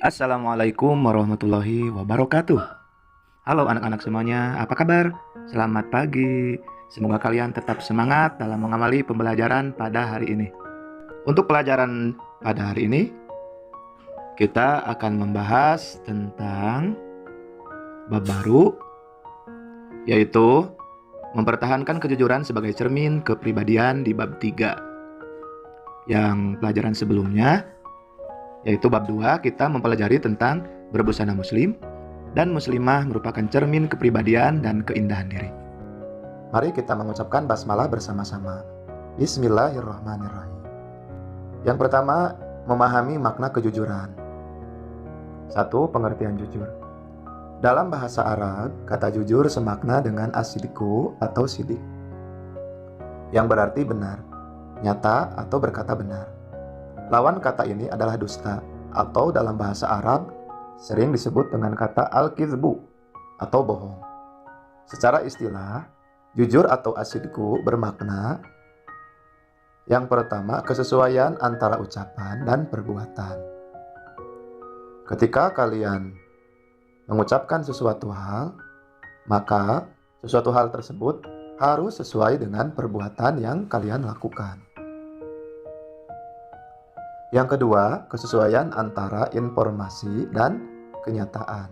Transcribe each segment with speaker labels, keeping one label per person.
Speaker 1: Assalamualaikum warahmatullahi wabarakatuh. Halo anak-anak semuanya, apa kabar? Selamat pagi. Semoga kalian tetap semangat dalam mengamali pembelajaran pada hari ini. Untuk pelajaran pada hari ini, kita akan membahas tentang bab baru, yaitu mempertahankan kejujuran sebagai cermin kepribadian di bab 3. Yang pelajaran sebelumnya, yaitu bab 2, kita mempelajari tentang berbusana muslim dan muslimah merupakan cermin kepribadian dan keindahan diri. Mari kita mengucapkan basmalah bersama-sama. Bismillahirrahmanirrahim. Yang pertama, memahami makna kejujuran. 1. Pengertian jujur. Dalam bahasa Arab, kata jujur semakna dengan as-sidqu atau sidik, yang berarti benar, nyata atau berkata benar. Lawan kata ini adalah dusta, atau dalam bahasa Arab sering disebut dengan kata al-kizbu atau bohong. Secara istilah, jujur atau as-sidqu bermakna yang pertama, kesesuaian antara ucapan dan perbuatan. Ketika kalian mengucapkan sesuatu hal, maka sesuatu hal tersebut harus sesuai dengan perbuatan yang kalian lakukan. Yang kedua, kesesuaian antara informasi dan kenyataan.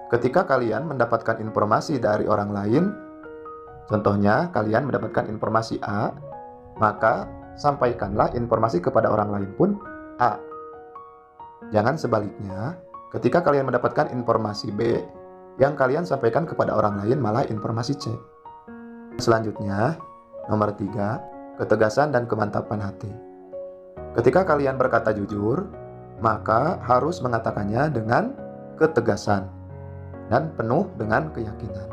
Speaker 1: Ketika kalian mendapatkan informasi dari orang lain, contohnya kalian mendapatkan informasi A, maka sampaikanlah informasi kepada orang lain pun A. Jangan sebaliknya, ketika kalian mendapatkan informasi B, yang kalian sampaikan kepada orang lain malah informasi C. Selanjutnya, nomor 3, ketegasan dan kemantapan hati. Ketika kalian berkata jujur, maka harus mengatakannya dengan ketegasan dan penuh dengan keyakinan.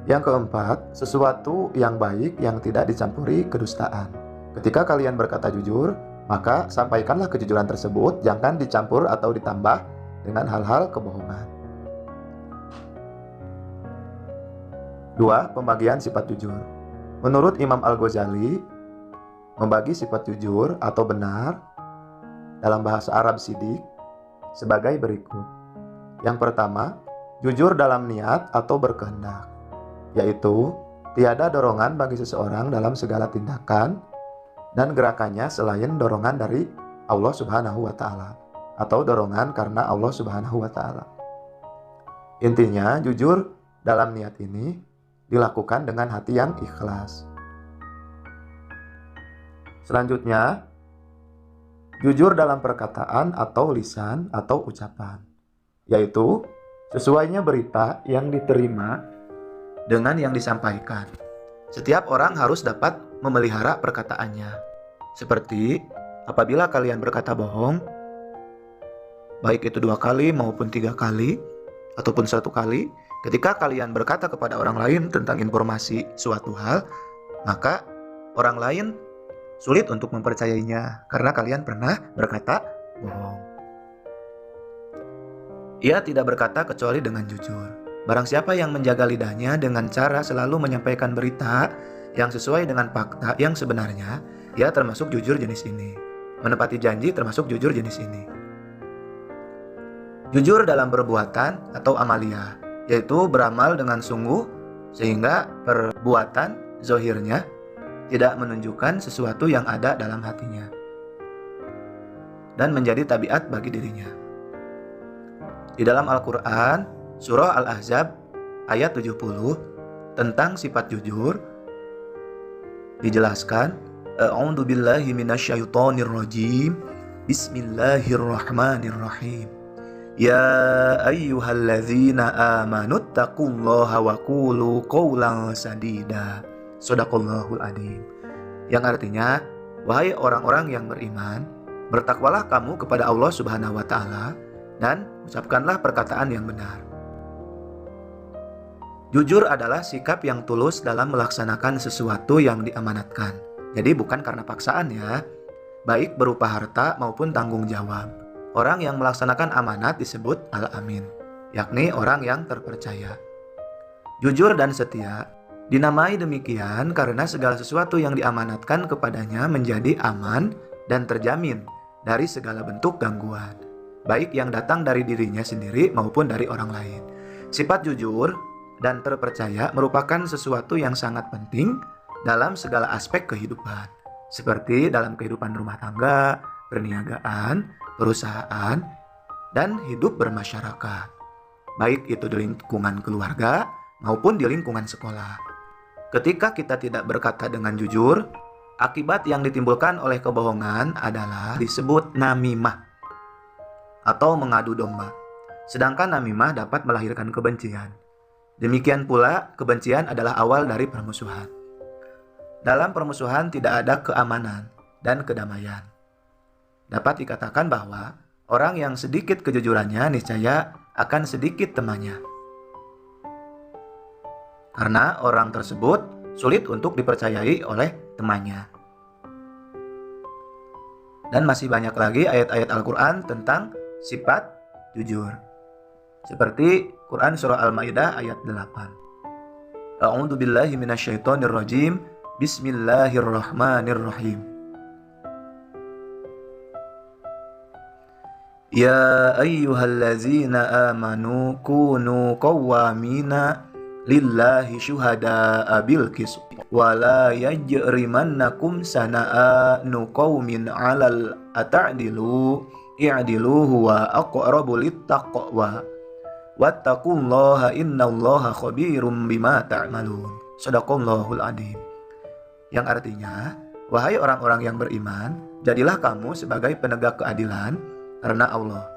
Speaker 1: Yang keempat, sesuatu yang baik yang tidak dicampuri kedustaan. Ketika kalian berkata jujur, maka sampaikanlah kejujuran tersebut, jangan dicampur atau ditambah dengan hal-hal kebohongan. 2. Pembagian sifat jujur. Menurut Imam Al-Ghazali, membagi sifat jujur atau benar dalam bahasa Arab sidik sebagai berikut. Yang pertama, jujur dalam niat atau berkehendak, yaitu tiada dorongan bagi seseorang dalam segala tindakan dan gerakannya selain dorongan dari Allah Subhanahu wa Ta'ala atau dorongan karena Allah Subhanahu wa Ta'ala. Intinya, jujur dalam niat ini dilakukan dengan hati yang ikhlas. Selanjutnya, jujur dalam perkataan atau lisan atau ucapan, yaitu sesuainya berita yang diterima dengan yang disampaikan. Setiap orang harus dapat memelihara perkataannya. Seperti apabila kalian berkata bohong, baik itu 2 kali maupun 3 kali, ataupun 1 kali, ketika kalian berkata kepada orang lain tentang informasi suatu hal, maka orang lain sulit untuk mempercayainya karena kalian pernah berkata bohong. Ia tidak berkata kecuali dengan jujur. Barang siapa yang menjaga lidahnya dengan cara selalu menyampaikan berita yang sesuai dengan fakta yang sebenarnya, ia termasuk jujur jenis ini. Menepati janji termasuk jujur jenis ini. Jujur dalam perbuatan atau amalia, yaitu beramal dengan sungguh sehingga perbuatan zohirnya tidak menunjukkan sesuatu yang ada dalam hatinya dan menjadi tabiat bagi dirinya. Di dalam Al-Quran, surah Al-Ahzab ayat 70 tentang sifat jujur dijelaskan, A'udzu billahi minasyaitonir rajim. Bismillahirrahmanirrahim. Ya ayyuhalladzina amanu taqullaha wa qulu qawlan sadida. Shadaqallahul adzim. Yang artinya, wahai orang-orang yang beriman, bertakwalah kamu kepada Allah Subhanahu wa Ta'ala dan ucapkanlah perkataan yang benar. Jujur adalah sikap yang tulus dalam melaksanakan sesuatu yang diamanatkan. Jadi bukan karena paksaan ya, baik berupa harta maupun tanggung jawab. Orang yang melaksanakan amanat disebut al-amin, yakni orang yang terpercaya. Jujur dan setia dinamai demikian karena segala sesuatu yang diamanatkan kepadanya menjadi aman dan terjamin dari segala bentuk gangguan, baik yang datang dari dirinya sendiri maupun dari orang lain. Sifat jujur dan terpercaya merupakan sesuatu yang sangat penting dalam segala aspek kehidupan, seperti dalam kehidupan rumah tangga, perniagaan, perusahaan, dan hidup bermasyarakat, baik itu di lingkungan keluarga maupun di lingkungan sekolah. Ketika kita tidak berkata dengan jujur, akibat yang ditimbulkan oleh kebohongan adalah disebut namimah atau mengadu domba. Sedangkan namimah dapat melahirkan kebencian. Demikian pula, kebencian adalah awal dari permusuhan. Dalam permusuhan tidak ada keamanan dan kedamaian. Dapat dikatakan bahwa orang yang sedikit kejujurannya niscaya akan sedikit temannya. Karena orang tersebut sulit untuk dipercayai oleh temannya. Dan masih banyak lagi ayat-ayat Al-Quran tentang sifat jujur. Seperti Quran Surah Al-Ma'idah ayat 8. A'udzu billahi minasyaitonir rajim. Bismillahirrahmanirrahim. Ya ayyuhallazina amanu kunu qawwamina lillahi syuhada'a bil qist wa la yajrimannakum sana'anu qaumin 'alal ata'dilu i'dilu huwa aqrabu littaqwa wattaqullaha innallaha khabirum bima ta'malun. Shadaqallahul adzim. Yang artinya, wahai orang-orang yang beriman, jadilah kamu sebagai penegak keadilan karena Allah,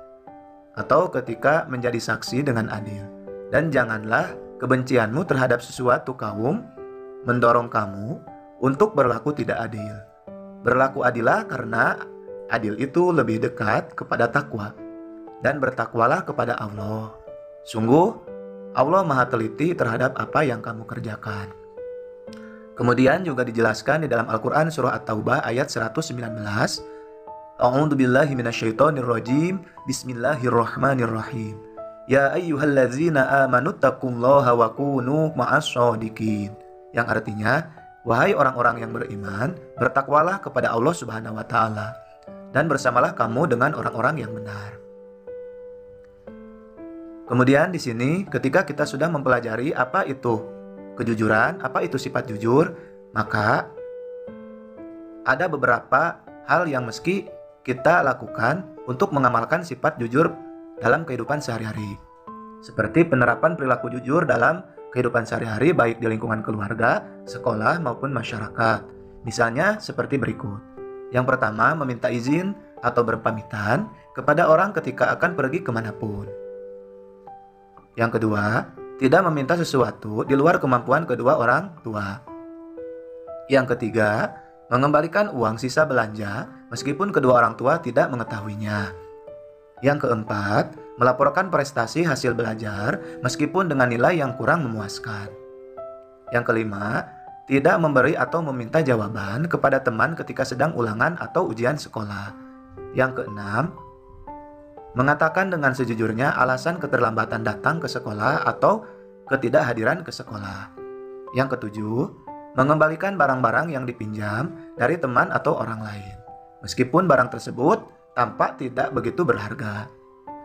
Speaker 1: atau ketika menjadi saksi dengan adil. Dan janganlah kebencianmu terhadap sesuatu kaum mendorong kamu untuk berlaku tidak adil. Berlaku adillah karena adil itu lebih dekat kepada takwa. Dan bertakwalah kepada Allah. Sungguh, Allah Maha teliti terhadap apa yang kamu kerjakan. Kemudian juga dijelaskan di dalam Al-Quran Surah At-Taubah ayat 119. A'udzu billahi minasyaitonir rajim. Bismillahirrahmanirrahim. Ya ayyuhallazina amanu taqullaha wa kunu ma'ash-shadiqin. Yang artinya, wahai orang-orang yang beriman, bertakwalah kepada Allah Subhanahu wa taala dan bersamalah kamu dengan orang-orang yang benar. Kemudian di sini ketika kita sudah mempelajari apa itu kejujuran, apa itu sifat jujur, maka ada beberapa hal yang mesti kita lakukan untuk mengamalkan sifat jujur dalam kehidupan sehari-hari. Seperti penerapan perilaku jujur dalam kehidupan sehari-hari baik di lingkungan keluarga, sekolah maupun masyarakat. Misalnya seperti berikut. Yang pertama, meminta izin atau berpamitan kepada orang ketika akan pergi kemanapun. Yang kedua, tidak meminta sesuatu di luar kemampuan kedua orang tua. Yang ketiga, mengembalikan uang sisa belanja meskipun kedua orang tua tidak mengetahuinya. Yang keempat, melaporkan prestasi hasil belajar meskipun dengan nilai yang kurang memuaskan. Yang kelima, tidak memberi atau meminta jawaban kepada teman ketika sedang ulangan atau ujian sekolah. Yang keenam, mengatakan dengan sejujurnya alasan keterlambatan datang ke sekolah atau ketidakhadiran ke sekolah. Yang ketujuh, mengembalikan barang-barang yang dipinjam dari teman atau orang lain, meskipun barang tersebut tampak tidak begitu berharga.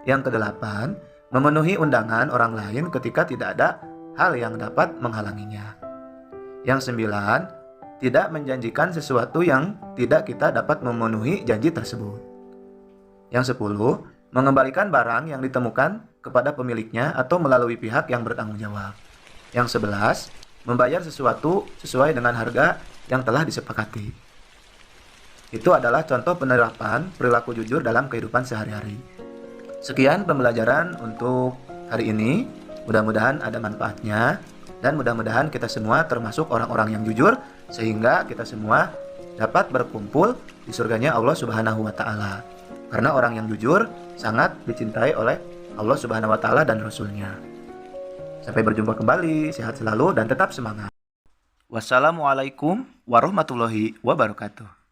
Speaker 1: Yang kedelapan, memenuhi undangan orang lain ketika tidak ada hal yang dapat menghalanginya. Yang sembilan, tidak menjanjikan sesuatu yang tidak kita dapat memenuhi janji tersebut. Yang sepuluh, mengembalikan barang yang ditemukan kepada pemiliknya atau melalui pihak yang bertanggung jawab. Yang sebelas, membayar sesuatu sesuai dengan harga yang telah disepakati. Itu adalah contoh penerapan perilaku jujur dalam kehidupan sehari-hari. Sekian pembelajaran untuk hari ini. Mudah-mudahan ada manfaatnya. Dan mudah-mudahan kita semua termasuk orang-orang yang jujur. Sehingga kita semua dapat berkumpul di surganya Allah Subhanahu wa ta'ala. Karena orang yang jujur sangat dicintai oleh Allah Subhanahu wa ta'ala dan Rasulnya. Sampai berjumpa kembali, sehat selalu dan tetap semangat. Wassalamualaikum warahmatullahi wabarakatuh.